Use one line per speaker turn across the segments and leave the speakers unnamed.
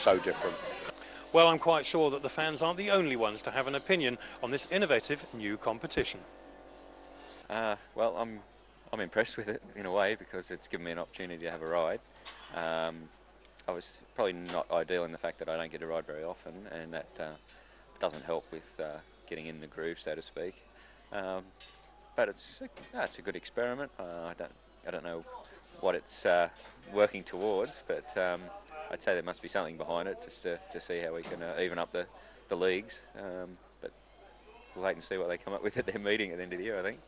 so different.
Well, I'm quite sure that the fans aren't the only ones to have an opinion on this innovative new competition.
Well, I'm impressed with it in a way because it's given me an opportunity to have a ride. I was probably not ideal in the fact that I don't get to ride very often, and that doesn't help with getting in the groove, so to speak. But it's a good experiment. I don't know what it's working towards, but I'd say there must be something behind it just to see how we can even up the leagues. But we'll wait and see what they come up with at their meeting at the end of the year, I think.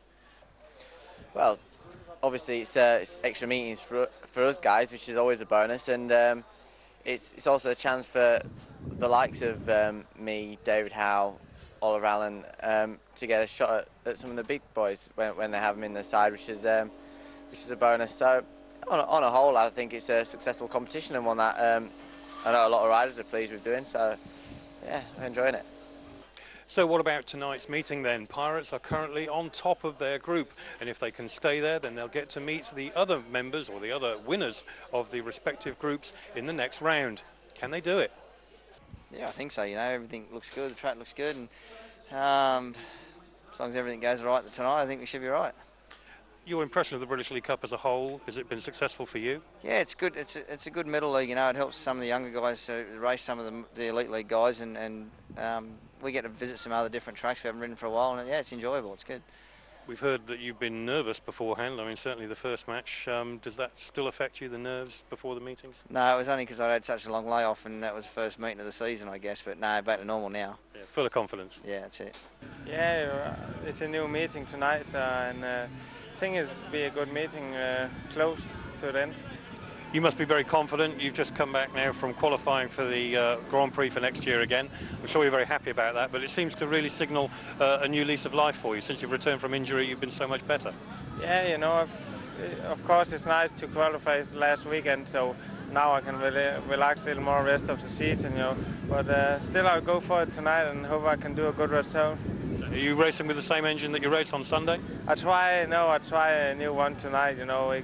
Well, obviously it's extra meetings for us guys, which is always a bonus, and it's also a chance for the likes of me, David Howe, Oliver Allen, to get a shot at some of the big boys when they have them in their side, which is a bonus. So on a whole, I think it's a successful competition and one that I know a lot of riders are pleased with doing. So yeah, I'm enjoying it.
So what about tonight's meeting then? Pirates are currently on top of their group, and if they can stay there, then they'll get to meet the other members or the other winners of the respective groups in the next round. Can they do it?
Yeah, I think so. You know, everything looks good, the track looks good, and as long as everything goes right tonight, I think we should be right.
Your impression of the British League Cup as a whole, has it been successful for you?
Yeah, it's good. It's a good middle league. You know, it helps some of the younger guys to race some of the elite league guys, and we get to visit some other different tracks we haven't ridden for a while, and yeah, it's enjoyable. It's good.
We've heard that you've been nervous beforehand. I mean, certainly the first match. Does that still affect you, the nerves before the meetings?
No, it was only because I had such a long layoff, and that was the first meeting of the season, I guess. But no, back to normal now.
Yeah, full of confidence.
Yeah, that's it.
Yeah, it's a new meeting tonight, and I think it'll be a good meeting, close to the end.
You must be very confident. You've just come back now from qualifying for the Grand Prix for next year again. I'm sure you're very happy about that, but it seems to really signal a new lease of life for you. Since you've returned from injury, you've been so much better.
Yeah, you know, of course it's nice to qualify last weekend, so now I can really relax a little more rest of the season, you know. But still I'll go for it tonight and hope I can do a good return.
Are you racing with the same engine that you raced on Sunday?
I try a new one tonight, you know.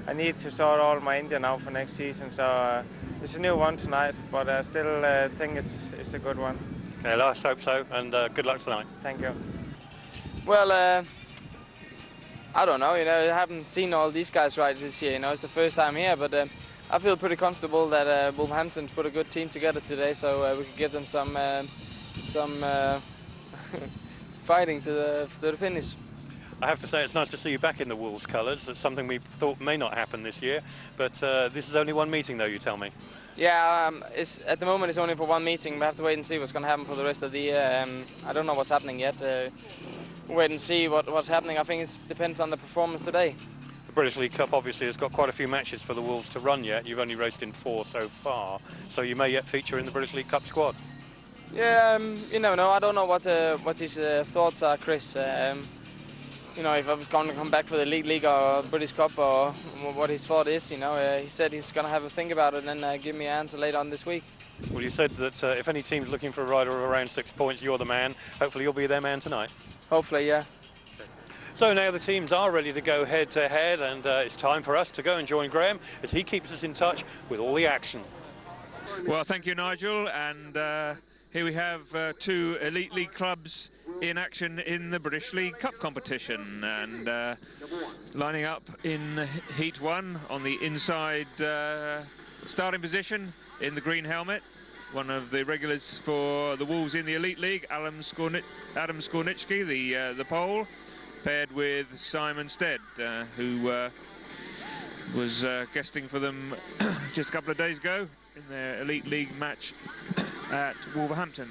I need to sort all my engine out for next season, so it's a new one tonight, but I still think it's a good one.
Okay, let's hope so, and good luck tonight.
Thank you.
Well, I don't know, you know, I haven't seen all these guys ride this year, you know, it's the first time here, but I feel pretty comfortable that Wolverhampton's put a good team together today, so we could give them some fighting to the finish.
I have to say it's nice to see you back in the Wolves colours. That's something we thought may not happen this year, but this is only one meeting though, you tell me.
Yeah, at the moment it's only for one meeting. We have to wait and see what's going to happen for the rest of the year. I don't know what's happening yet. Wait and see what's happening. I think it depends on the performance today.
The British League Cup obviously has got quite a few matches for the Wolves to run yet. You've only raced in 4 so far, so you may yet feature in the British League Cup squad.
Yeah, you never know. I don't know what his thoughts are, Chris. You know, if I was going to come back for the League or British Cup, or what his thought is, you know. He said he's going to have a think about it and then give me an answer later on this week.
Well, you said that if any team's looking for a rider of around 6 points, you're the man. Hopefully you'll be their man tonight.
Hopefully, yeah.
So now the teams are ready to go head-to-head, and it's time for us to go and join Graham as he keeps us in touch with all the action.
Well, thank you, Nigel, and here we have 2 Elite League clubs in action in the British League Cup competition, and lining up in Heat 1 on the inside starting position in the green helmet, one of the regulars for the Wolves in the Elite League, Adam Scornicki, the Pole, paired with Simon Stead, who was guesting for them just a couple of days ago in their Elite League match at Wolverhampton.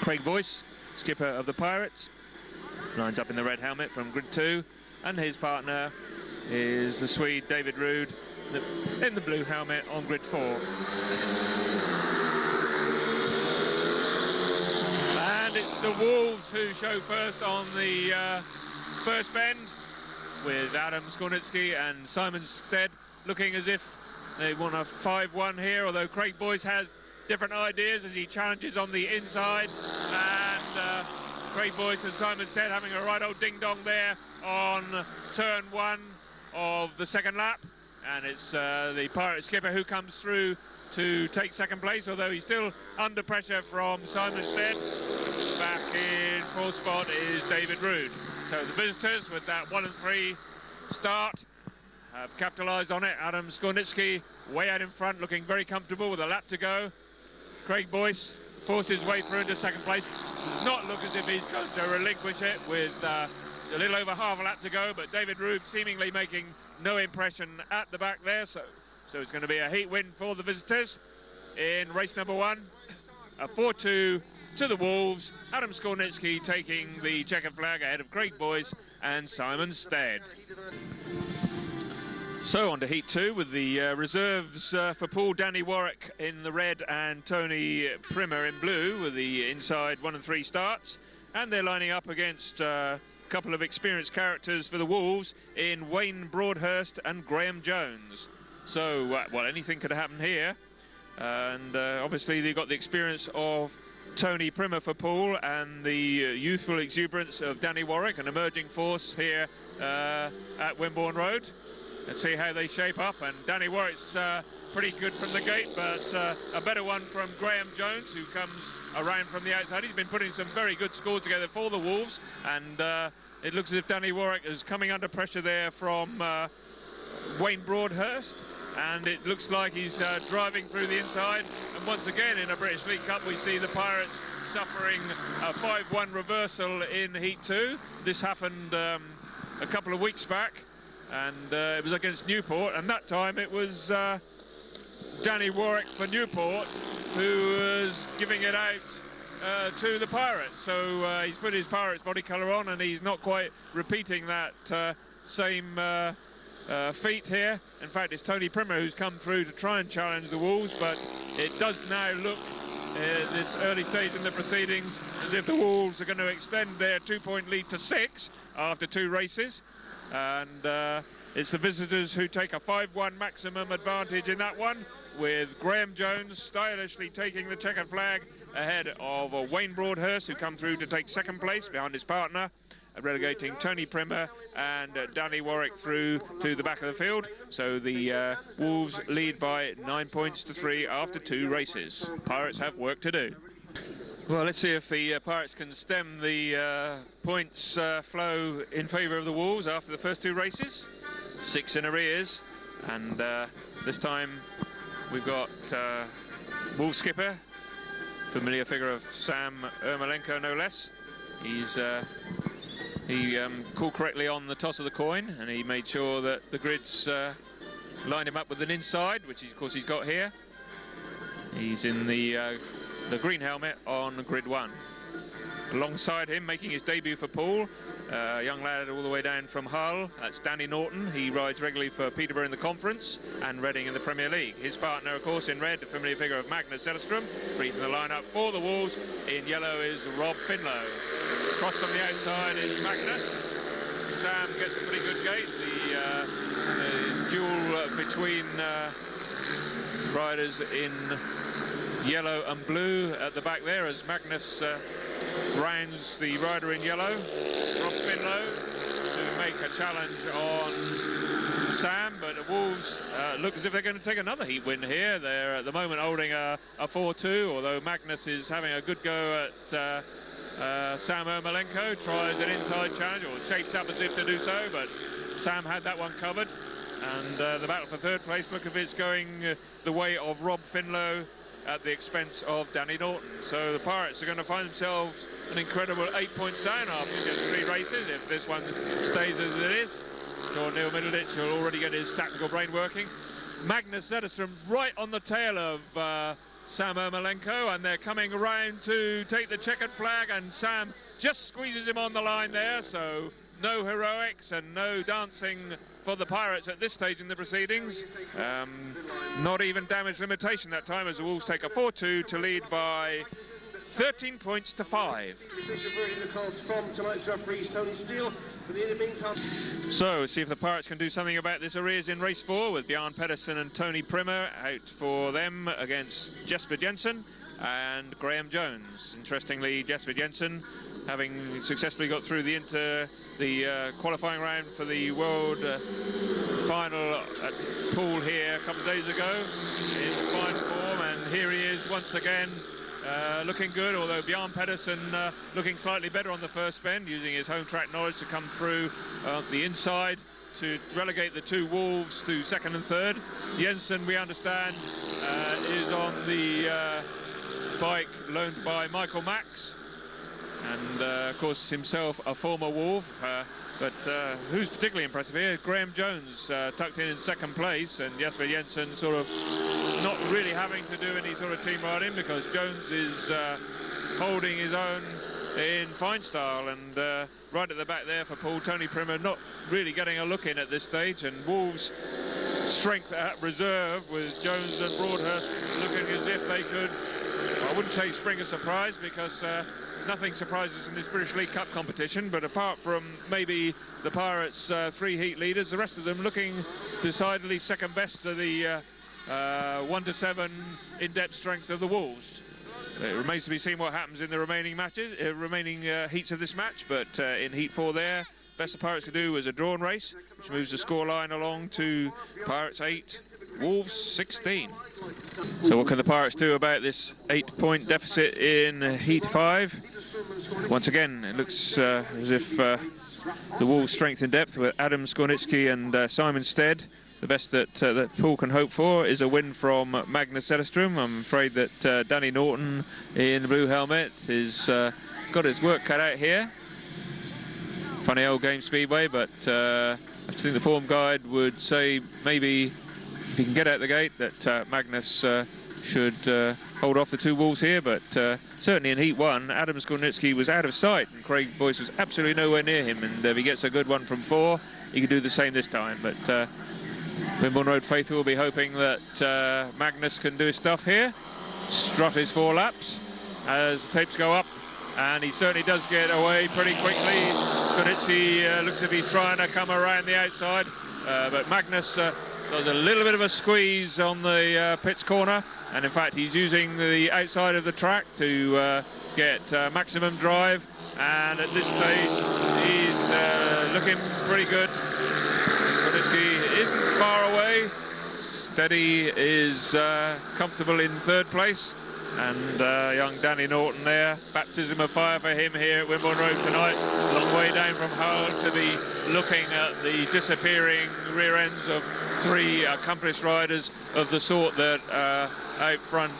Craig Boyce, skipper of the Pirates, lines up in the red helmet from grid 2, and his partner is the Swede David Ruud in the blue helmet on grid 4. And it's the Wolves who show first on the first bend, with Adam Scornicki and Simon Stead looking as if they want a 5-1 here, although Craig Boyce has different ideas as he challenges on the inside, and Craig Boyce and Simon Stead having a right old ding-dong there on turn 1 of the second lap, and it's the Pirate skipper who comes through to take second place, although he's still under pressure from Simon Stead. Back in fourth spot is David Ruud. So the visitors, with that 1 and 3 start, have capitalised on it. Adam Scornicki way out in front, looking very comfortable with a lap to go. Craig Boyce forced his way through into second place. Does not look as if he's going to relinquish it with a little over half a lap to go, but David Ruud seemingly making no impression at the back there. So it's going to be a heat win for the visitors in race number 1. A 4-2 to the Wolves. Adam Scornicki taking the checkered flag ahead of Craig Boyce and Simon Stead. So on to heat 2 with the reserves for Poole, Danny Warwick in the red and Tony Primmer in blue with the inside 1 and 3 starts. And they're lining up against a couple of experienced characters for the Wolves in Wayne Broadhurst and Graham Jones. So, well, anything could happen here. And obviously they've got the experience of Tony Primmer for Poole and the youthful exuberance of Danny Warwick, an emerging force here at Wimborne Road. Let's see how they shape up, and Danny Warwick's pretty good from the gate, but a better one from Graham Jones, who comes around from the outside. He's been putting some very good scores together for the Wolves, and it looks as if Danny Warwick is coming under pressure there from Wayne Broadhurst, and it looks like he's driving through the inside. And once again in a British League Cup we see the Pirates suffering a 5-1 reversal in Heat 2. This happened a couple of weeks back, and it was against Newport, and that time it was Danny Warwick for Newport who was giving it out to the Pirates. So he's put his Pirates body colour on, and he's not quite repeating that same feat here. In fact, it's Tony Primmer who's come through to try and challenge the Wolves, but it does now look at this early stage in the proceedings as if the Wolves are going to extend their 2-point lead to 6 after 2 races. And it's the visitors who take a 5-1 maximum advantage in that one, with Graham Jones stylishly taking the checkered flag ahead of Wayne Broadhurst, who come through to take second place behind his partner, relegating Tony Primmer and Danny Warwick through to the back of the field. So the Wolves lead by 9 points to 3 after 2 races. Pirates have work to do. Well, let's see if the Pirates can stem the points flow in favour of the Wolves after the first 2 races. 6 in arrears, and this time we've got Wolves skipper, familiar figure of Sam Ermolenko, no less. He called correctly on the toss of the coin, and he made sure that the grids lined him up with an inside, which of course he's got here. He's in the green helmet on grid 1. Alongside him, making his debut for Poole, a young lad all the way down from Hull, that's Danny Norton. He rides regularly for Peterborough in the Conference and Reading in the Premier League. His partner, of course, in red, the familiar figure of Magnus ZETTERSTROM. Briefing the lineup for the Wolves. In yellow is Rob Finlow. Cross from the outside is Magnus. Sam gets a pretty good gate. The duel between riders in yellow and blue at the back there as Magnus rounds the rider in yellow, Rob Finlow, to make a challenge on Sam. But the Wolves look as if they're going to take another heat win here. They're at the moment holding a 4-2, although Magnus is having a good go at Sam Ermolenko. Tries an inside challenge, or shapes up as if to do so, but Sam had that one covered. And the battle for third place, look if it's going the way of Rob Finlow at the expense of Danny Norton. So the Pirates are going to find themselves an incredible 8 points down after just 3 races, if this one stays as it is. Sure, Neil Middleditch will already get his tactical brain working. Magnus ZETTERSTROM right on the tail of Sam Ermolenko, and they're coming around to take the checkered flag, and Sam just squeezes him on the line there. So no heroics and no dancing for the Pirates at this stage in the proceedings. Not even damage limitation that time, as the Wolves take a 4-2 to lead by 13 points to 5. So, see if the Pirates can do something about this arrears in race 4, with Bjarne PEDERSEN and Tony Primmer out for them against Jesper Jensen and Graham Jones. Interestingly, Jesper Jensen having successfully got through the qualifying round for the World Final at Poole here a couple of days ago in fine form, and here he is once again. Looking good, although Bjarne PEDERSEN looking slightly better on the first bend, using his home track knowledge to come through the inside to relegate the two Wolves to second and third. Jensen, we understand, is on the bike loaned by Michael Max, and of course himself a former Wolf. But who's particularly impressive here? Graham Jones tucked in second place, and Jesper Jensen sort of not really having to do any sort of team riding, because Jones is holding his own in fine style. And right at the back there for Poole, Tony Primmer not really getting a look in at this stage, and Wolves' strength at reserve with Jones and Broadhurst looking as if they could, I wouldn't say spring a surprise, because nothing surprises in this British League Cup competition, but apart from maybe the Pirates' 3 heat leaders, the rest of them looking decidedly second best to the 1 to 7 in-depth strength of the Wolves. It remains to be seen what happens in the remaining matches, heats of this match, but in Heat 4 there, best the Pirates could do was a drawn race, which moves the scoreline along to Pirates 8, Wolves 16. So what can the Pirates do about this 8-point deficit in Heat 5? Once again, it looks as if the Wolves' strength in depth with Adam Scornicki and Simon Stead. The best that Poole can hope for is a win from Magnus ZETTERSTROM. I'm afraid that Danny Norton in the blue helmet is got his work cut out here. Funny old game Speedway, but I think the form guide would say maybe if he can get out the gate that Magnus should hold off the two Wolves here, but certainly in Heat 1 Adam Scornicki was out of sight and Craig Boyce was absolutely nowhere near him, and if he gets a good one from 4 he could do the same this time. But Wimborne Road faithful will be hoping that Magnus can do his stuff here, strut his 4 laps as the tapes go up, and he certainly does get away pretty quickly. Scornicki looks as if he's trying to come around the outside, but Magnus does a little bit of a squeeze on the pits corner, and in fact he's using the outside of the track to get maximum drive, and at this stage he's looking pretty good. Scornicki isn't far away. Steady is comfortable in 3rd place, and young Danny Norton there, baptism of fire for him here at Wimborne Road tonight. Long way down from Hull to be looking at the disappearing rear ends of 3 accomplished riders of the sort that are out front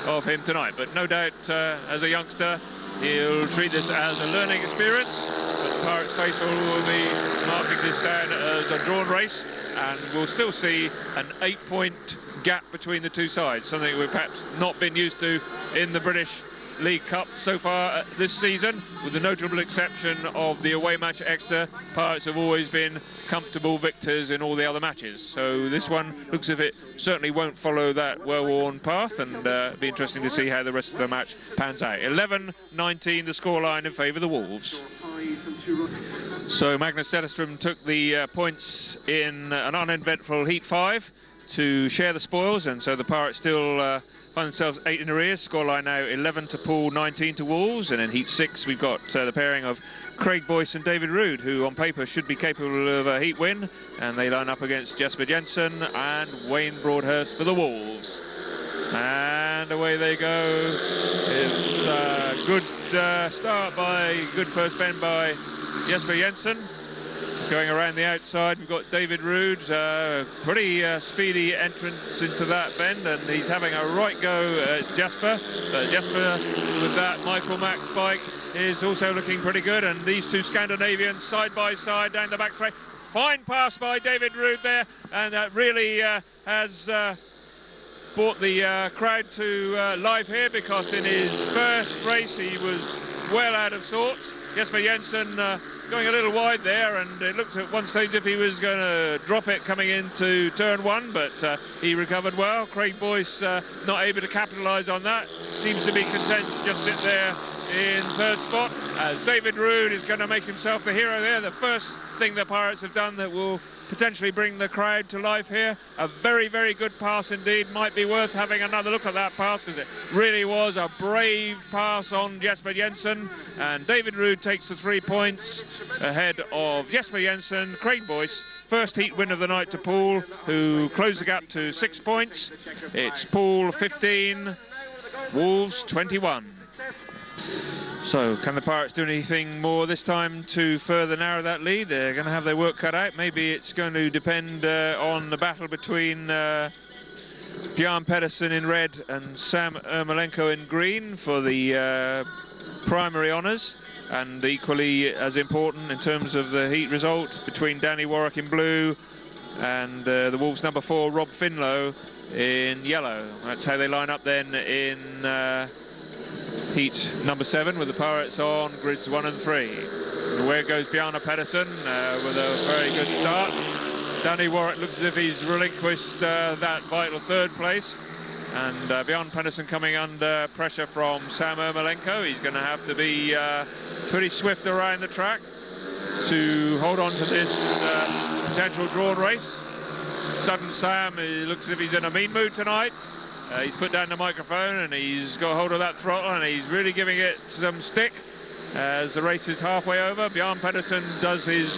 of him tonight. But no doubt as a youngster he'll treat this as a learning experience, but the Pirates faithful will be marking this down as a drawn race, and we'll still see an 8-point gap between the two sides, something we've perhaps not been used to in the British League Cup so far this season, with the notable exception of the away match at Exeter. Pirates have always been comfortable victors in all the other matches, so this one looks as if it certainly won't follow that well-worn path, and it'll be interesting to see how the rest of the match pans out. 11-19 the scoreline in favour of the Wolves. So Magnus ZETTERSTROM took the points in an uneventful Heat 5 to share the spoils, and so the Pirates still find themselves 8 in arrears. Scoreline now 11 to Poole, 19 to Wolves, and in Heat 6 we've got the pairing of Craig Boyce and David Ruud, who on paper should be capable of a Heat win, and they line up against Jesper Jensen and Wayne Broadhurst for the Wolves. And away they go. It's a good start by, good first bend by Jesper Jensen. Going around the outside, we've got David Ruud, pretty speedy entrance into that bend, and he's having a right go at Jesper. But Jesper, with that Michael Max bike, is also looking pretty good, and these two Scandinavians side by side down the back straight. Fine pass by David Ruud there, and that really has brought the crowd to life here, because in his first race he was well out of sorts. Jesper Jensen going a little wide there, and it looked at one stage if he was going to drop it coming into turn 1, but he recovered well. Craig Boyce not able to capitalise on that, seems to be content to just sit there in 3rd spot, as David Ruud is going to make himself the hero there. The first thing the Pirates have done that will potentially bring the crowd to life here. A very, very good pass indeed. Might be worth having another look at that pass, because it really was a brave pass on Jesper Jensen. And David Ruud takes the 3 points ahead of Jesper Jensen. Craig Boyce, first heat win of the night to Poole, who closed the gap to 6 points. It's Poole 15, Wolves 21. So, can the Pirates do anything more this time to further narrow that lead? They're going to have their work cut out. Maybe it's going to depend on the battle between Bjarne PEDERSEN in red and Sam Ermolenko in green for the primary honours, and equally as important in terms of the heat result between Danny Warwick in blue and the Wolves number 4, Rob Finlow, in yellow. That's how they line up then in heat number 7, with the Pirates on grids 1 and 3. And away goes Bjarne PEDERSEN with a very good start. Danny Warwick looks as if he's relinquished that vital 3rd place. And Bjarne PEDERSEN coming under pressure from Sam Ermolenko. He's going to have to be pretty swift around the track to hold on to this potential drawn race. Sutton Sam, he looks as if he's in a mean mood tonight. He's put down the microphone and he's got hold of that throttle and he's really giving it some stick as the race is halfway over. Bjarne PEDERSEN does his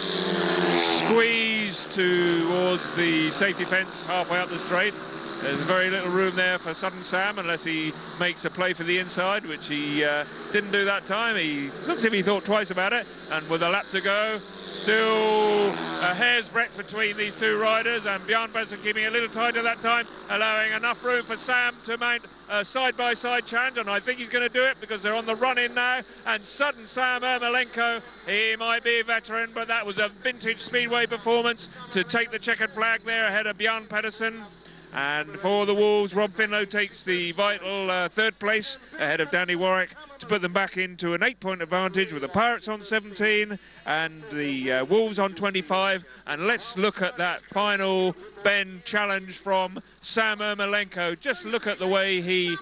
squeeze towards the safety fence halfway up the straight. There's very little room there for Sutton Sam unless he makes a play for the inside, which he didn't do that time. He looks as if he thought twice about it, and with a lap to go, still a hair's breadth between these two riders, and Bjarne PEDERSEN keeping a little tighter that time, allowing enough room for Sam to mount a side-by-side challenge, and I think he's going to do it because they're on the run-in now. And Sutton Sam Ermolenko, he might be a veteran, but that was a vintage Speedway performance to take the checkered flag there ahead of Bjarne PEDERSEN. And for the Wolves, Rob Finlow takes the vital 3rd place ahead of Danny Warwick to put them back into an 8-point advantage, with the Pirates on 17 and the Wolves on 25. And let's look at that final bend challenge from Sam Ermolenko. Just look at the way he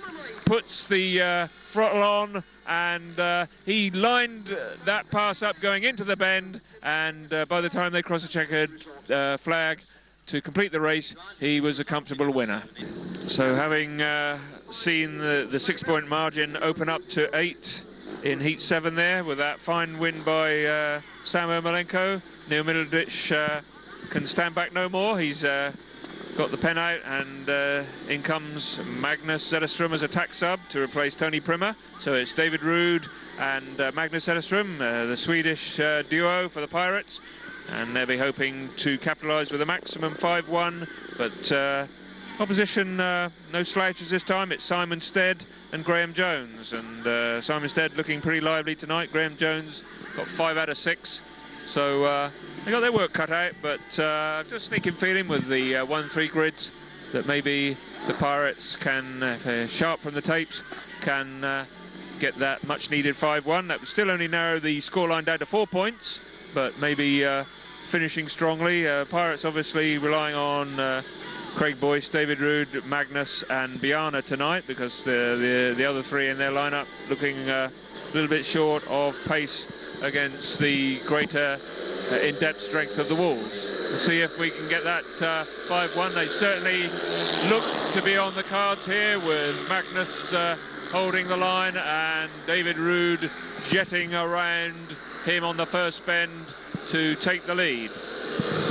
puts the throttle on, and he lined that pass up going into the bend, and by the time they cross the checkered flag to complete the race, he was a comfortable winner. So having seen the 6-point margin open up to 8 in heat 7 there, with that fine win by Sam Ermolenko, Neil Middleditch can stand back no more. He's got the pen out, and in comes Magnus ZETTERSTROM as attack sub to replace Tony Primmer. So it's David Ruud and Magnus ZETTERSTROM, the Swedish duo for the Pirates. And they'll be hoping to capitalise with a maximum 5-1, but opposition, no slouches this time. It's Simon Stead and Graham Jones, and Simon Stead looking pretty lively tonight. Graham Jones got 5 out of 6, so they got their work cut out, but just sneaking feeling with the 1-3 grids that maybe the Pirates can, if they're sharp from the tapes, can get that much needed 5-1. That would still only narrow the scoreline down to 4 points, but maybe finishing strongly. Pirates obviously relying on Craig Boyce, David Ruud, Magnus and Bjarne tonight, because the other 3 in their lineup looking a little bit short of pace against the greater in-depth strength of the Wolves. We'll see if we can get that 5-1. They certainly look to be on the cards here, with Magnus holding the line and David Ruud jetting around him on the first bend to take the lead.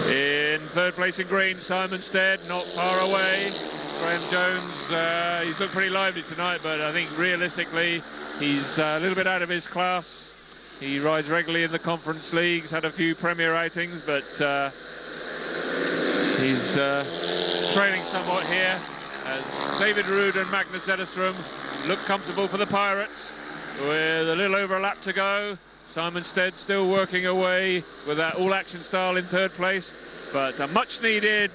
In 3rd place in green, Simon Stead, not far away. Graham Jones, he's looked pretty lively tonight, but I think realistically he's a little bit out of his class. He rides regularly in the Conference Leagues, had a few Premier outings, but he's trailing somewhat here, as David Ruud and Magnus ZETTERSTROM look comfortable for the Pirates, with a little over a lap to go. Simon Stead still working away with that all-action style in 3rd place, but a much-needed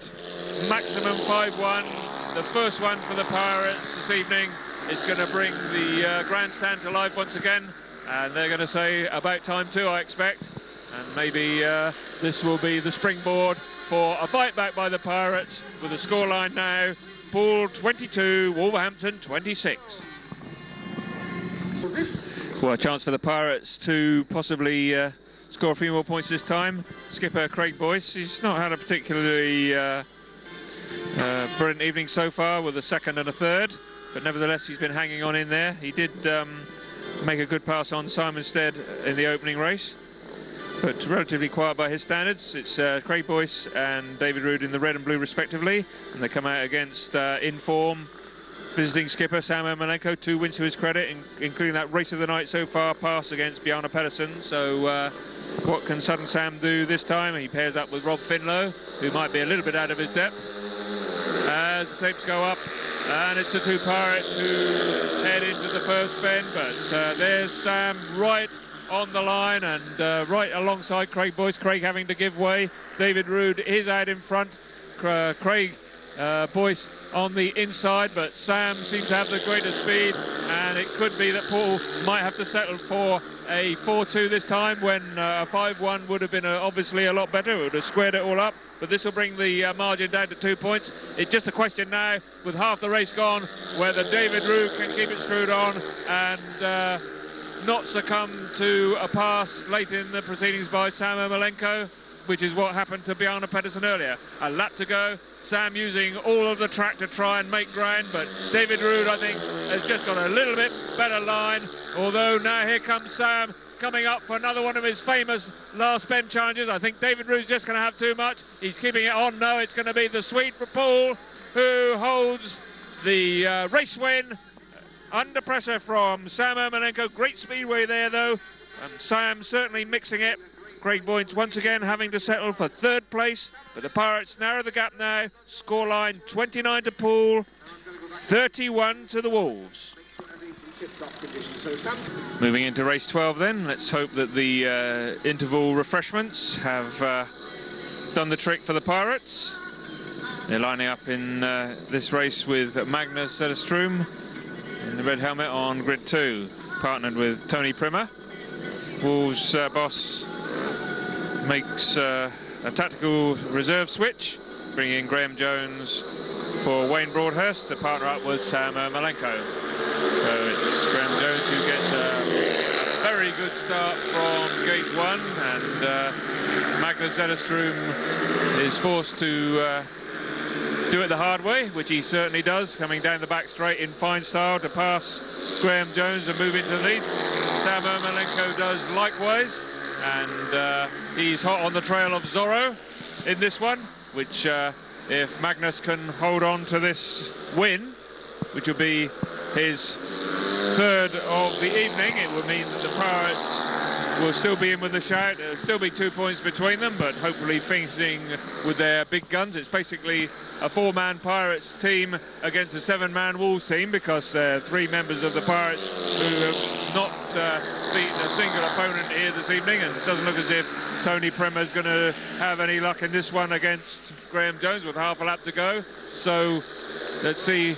maximum 5-1. The first one for the Pirates this evening is going to bring the grandstand to life once again, and they're going to say about time too, I expect. And maybe this will be the springboard for a fight back by the Pirates, with the scoreline now, Poole 22, Wolverhampton 26. Well, a chance for the Pirates to possibly score a few more points this time. Skipper Craig Boyce, he's not had a particularly brilliant evening so far with a second and a third, but nevertheless he's been hanging on in there. He did make a good pass on Simon Stead in the opening race, but relatively quiet by his standards. It's Craig Boyce and David Ruud in the red and blue respectively, and they come out against in form visiting skipper Sam Ermolenko, 2 wins to his credit, including that race of the night so far, pass against Bjarne PEDERSEN. So what can Sutton Sam do this time? He pairs up with Rob Finlow, who might be a little bit out of his depth. As the tapes go up, and it's the 2 Pirates who head into the first bend, but there's Sam right on the line and right alongside Craig Boyce. Craig having to give way. David Ruud is out in front. Craig Boyce on the inside, but Sam seems to have the greater speed, and it could be that Poole might have to settle for a 4-2 this time, when a 5-1 would have been obviously a lot better. It would have squared it all up, but this will bring the margin down to 2 points. It's just a question now, with half the race gone, whether David Ruud can keep it screwed on and not succumb to a pass late in the proceedings by Sam Ermolenko, which is what happened to Bjarne PEDERSEN earlier. A lap to go, Sam using all of the track to try and make ground, but David Ruud, I think, has just got a little bit better line, although now here comes Sam coming up for another one of his famous last bend challenges. I think David Ruud's just going to have too much. He's keeping it on. No, it's going to be the Swede for Poole, who holds the race win under pressure from Sam Ermolenko. Great speedway there, though, and Sam certainly mixing it. Craig Boyce once again having to settle for 3rd place, but the Pirates narrow the gap now. Scoreline 29 to Poole, 31 to the Wolves. Moving into race 12 then, let's hope that the interval refreshments have done the trick for the Pirates. They're lining up in this race with Magnus ZETTERSTROM in the red helmet on grid 2, partnered with Tony Primmer. Wolves boss makes a tactical reserve switch, bringing in Graham Jones for Wayne Broadhurst to partner up with Sam Ermolenko. So it's Graham Jones who gets a very good start from gate 1, and Magnus ZETTERSTROM is forced to do it the hard way, which he certainly does, coming down the back straight in fine style to pass Graham Jones and move into the lead. Sam Ermolenko does likewise, and he's hot on the trail of Zorro in this one, which if Magnus can hold on to this win, which will be his 3rd of the evening, it will mean that the Pirates will still be in with a shout. There'll still be 2 points between them, but hopefully finishing with their big guns. It's basically a 4-man Pirates team against a 7-man Wolves team, because 3 members of the Pirates who have not beaten a single opponent here this evening, and it doesn't look as if Tony Primmer's going to have any luck in this one against Graham Jones with half a lap to go. So let's see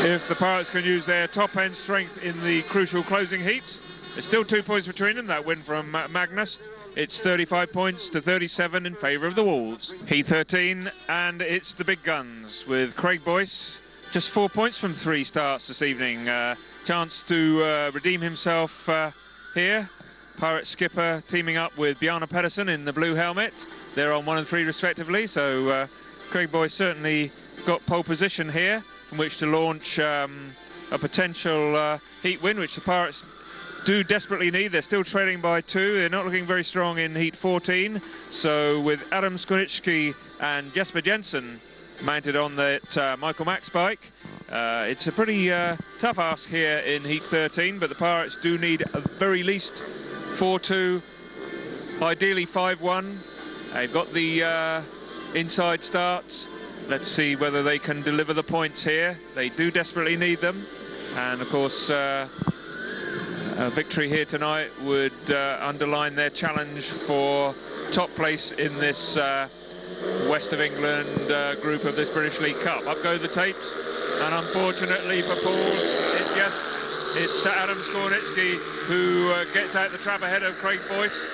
if the Pirates can use their top-end strength in the crucial closing heats. There's still 2 points between them. That win from Magnus. It's 35 points to 37 in favour of the Wolves. Heat 13, and it's the big guns with Craig Boyce. Just 4 points from 3 starts this evening. Chance to redeem himself here. Pirate skipper teaming up with Bjarne PEDERSEN in the blue helmet. They're on 1 and 3 respectively, so Craig Boyce certainly got pole position here from which to launch a potential heat win, which the Pirates do desperately need. They're still trailing by 2. They're not looking very strong in heat 14. So with Adam Scornicki and Jesper Jensen mounted on that Michael Max bike, it's a pretty tough ask here in heat 13, but the Pirates do need at very least 4-2, ideally 5-1. They've got the inside starts. Let's see whether they can deliver the points here. They do desperately need them, and of course a victory here tonight would underline their challenge for top place in this West of England group of this British League Cup. Up go the tapes, and unfortunately for Poole, it's Adam Scornicki who gets out the trap ahead of Craig Boyce.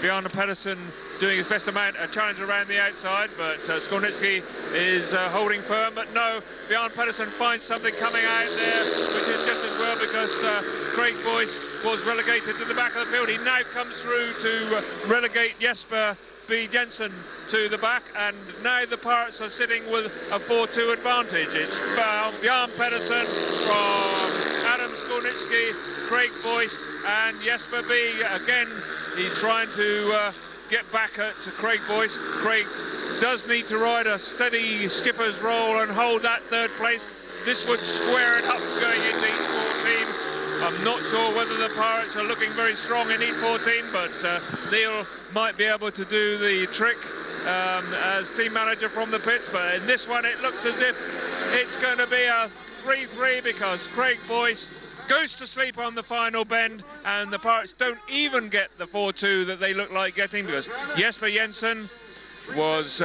Bjarne PEDERSEN doing his best to mount a challenge around the outside, but Scornicki is holding firm. But no, Bjarne PEDERSEN finds something coming out there, which is just as well, because Craig Boyce was relegated to the back of the field. He now comes through to relegate Jesper B Jensen to the back, and now the Pirates are sitting with a 4-2 advantage. It's Bjarne PEDERSEN from Adam Scornicki, Craig Boyce and Jesper B. Again, he's trying to get back at Craig Boyce. Craig does need to ride a steady skipper's roll and hold that third place. This would square it up going into Heat 14. I'm not sure whether the Pirates are looking very strong in Heat 14, but Neil might be able to do the trick as team manager from the pits. But in this one, it looks as if it's going to be a 3-3, because Craig Boyce goes to sleep on the final bend, and the Pirates don't even get the 4-2 that they look like getting, because Jesper Jensen was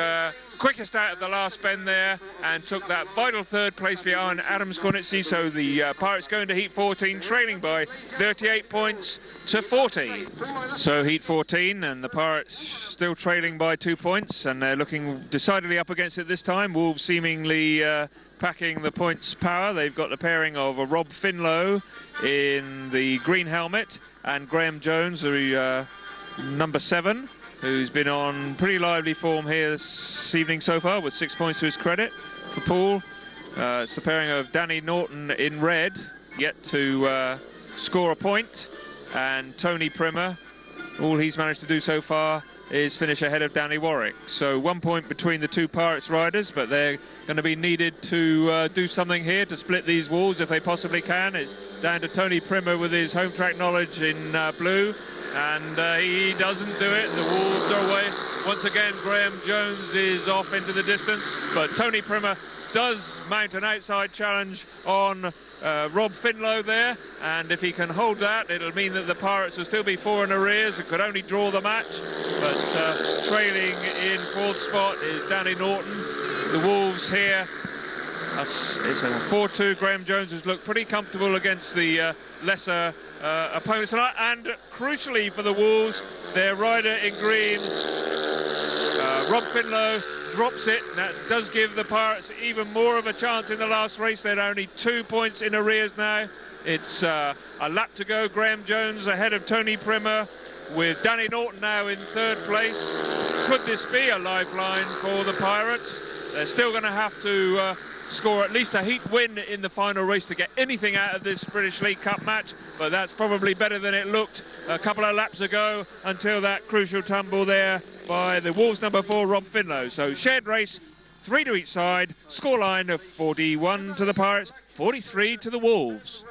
quickest out of the last bend there and took that vital third place behind Adam Scornicki. So the Pirates go into Heat 14 trailing by 38 points to 40. So Heat 14, and the Pirates still trailing by 2 points, and they're looking decidedly up against it this time. Wolves seemingly packing the points power. They've got the pairing of Rob FINLOW in the green helmet and Graham Jones, the number 7, who's been on pretty lively form here this evening so far, with 6 points to his credit for Poole. It's the pairing of Danny Norton in red, yet to score a point, and Tony Primmer. All he's managed to do so far is finish ahead of Danny Warwick. So 1 point between the two Pirates riders, but they're going to be needed to do something here to split these Wolves if they possibly can. It's down to Tony Primmer with his home track knowledge in blue, and he doesn't do it. The Wolves are away. Once again, Graham Jones is off into the distance, but Tony Primmer does mount an outside challenge on Rob FINLOW there, and if he can hold that, it'll mean that the Pirates will still be 4 in arrears and could only draw the match. But trailing in 4th spot is Danny Norton. The Wolves here, it's a 4-2. Graham Jones has looked pretty comfortable against the lesser opponents tonight, and crucially for the Wolves, their rider in green, Rob FINLOW, drops it. That does give the Pirates even more of a chance in the last race. They're only 2 points in arrears now. It's a lap to go. Graham Jones ahead of Tony Primmer, with Danny Norton now in 3rd place. Could this be a lifeline for the Pirates? They're still going to have to score at least a heat win in the final race to get anything out of this British League Cup match, but that's probably better than it looked a couple of laps ago until that crucial tumble there by the Wolves number 4, Rob FINLOW. So shared race, 3 to each side, scoreline of 41 to the Pirates, 43 to the Wolves.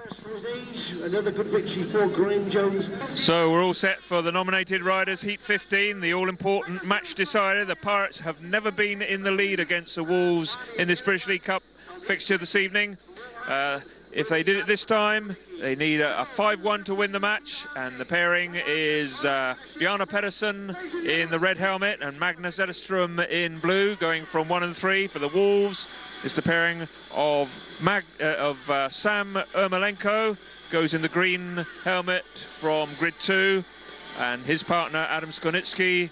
Another good victory for Graham Jones.
So we're all set for the nominated riders, Heat 15, the all-important match decider. The Pirates have never been in the lead against the Wolves in this British League Cup fixture this evening. If they did it this time, they need a 5-1 to win the match, and the pairing is Bjarne PEDERSEN in the red helmet and Magnus ZETTERSTROM in blue, going from 1 and 3. For the Wolves, it's the pairing of Sam Ermolenko, goes in the green helmet from grid 2, and his partner Adam Scornicki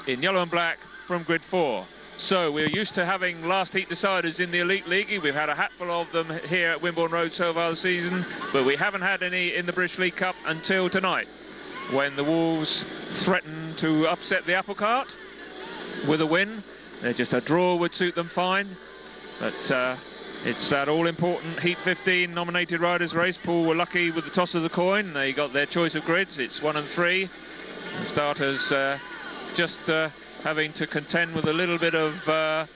in yellow and black from grid 4. So we're used to having last heat deciders in the Elite League. We've had a hatful of them here at Wimborne Road so far this season, but we haven't had any in the British League Cup until tonight, when the Wolves threatened to upset the apple cart with a win. Just a draw would suit them fine, but it's that all-important Heat 15 nominated riders race. Poole were lucky with the toss of the coin. They got their choice of grids. It's 1 and 3. The starters just having to contend with a little bit of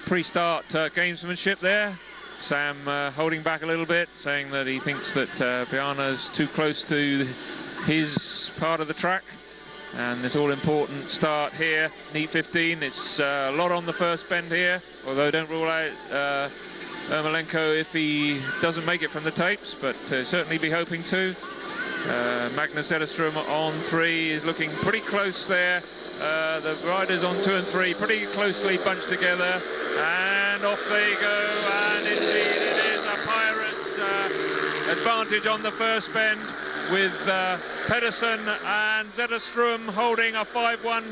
pre-start gamesmanship there. Sam holding back a little bit, saying that he thinks that Bjarne's too close to his part of the track. And this all-important start here, Heat 15. It's a lot on the first bend here, although don't rule out Ermolenko if he doesn't make it from the tapes, but certainly be hoping to. Magnus ZETTERSTROM on 3 is looking pretty close there. The riders on 2 and 3 pretty closely bunched together, and off they go, and indeed it is a Pirates advantage on the first bend, with PEDERSEN and ZETTERSTROM holding a 5-1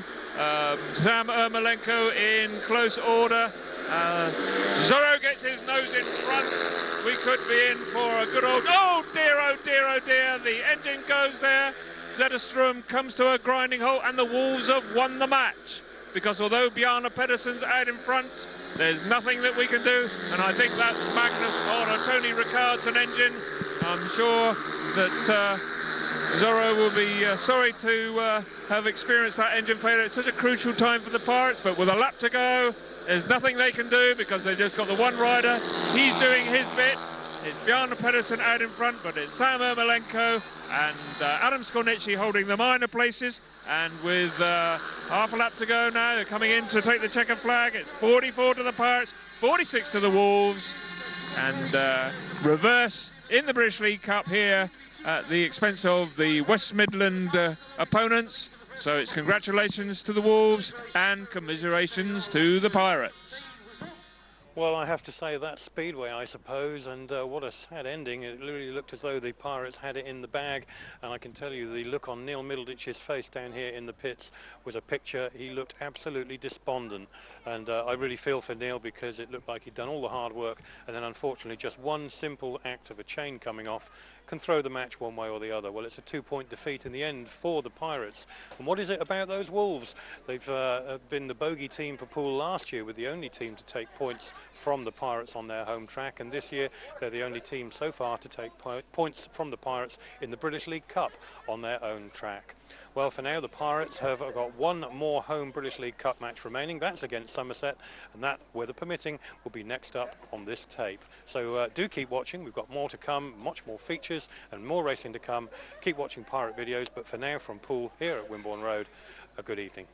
Sam Ermolenko in close order. Zorro gets his nose in front. We could be in for a good old... Oh dear, oh dear, oh dear. The engine goes there. ZETTERSTROM comes to a grinding halt, and the Wolves have won the match. Because although Bjarne PEDERSEN's out in front, there's nothing that we can do. And I think that's Magnus or Tony Ricard's an engine. I'm sure that Zorro will be sorry to have experienced that engine failure. It's such a crucial time for the Pirates, but with a lap to go, there's nothing they can do because they've just got the one rider. He's doing his bit. It's Bjarne PEDERSEN out in front, but it's Sam Ermolenko and Adam Scornicki holding the minor places. And with half a lap to go now, they're coming in to take the checkered flag. It's 44 to the Pirates, 46 to the Wolves, and reverse in the British League Cup here at the expense of the West Midland opponents. So it's congratulations to the Wolves and commiserations to the Pirates.
Well, I have to say that Speedway, I suppose, and what a sad ending. It literally looked as though the Pirates had it in the bag, and I can tell you the look on Neil Middleditch's face down here in the pits was a picture. He looked absolutely despondent, and I really feel for Neil because it looked like he'd done all the hard work, and then unfortunately just one simple act of a chain coming off can throw the match one way or the other. Well, it's a 2-point defeat in the end for the Pirates. And what is it about those Wolves? They've been the bogey team for Poole last year, with the only team to take points from the Pirates on their home track, and this year they're the only team so far to take points from the Pirates in the British League Cup on their own track. Well, for now the Pirates have got one more home British League Cup match remaining. That's against Somerset, and that, weather permitting, will be next up on this tape. So do keep watching. We've got more to come, much more features and more racing to come. Keep watching Pirate videos, but for now from Poole here at Wimborne Road, a good evening.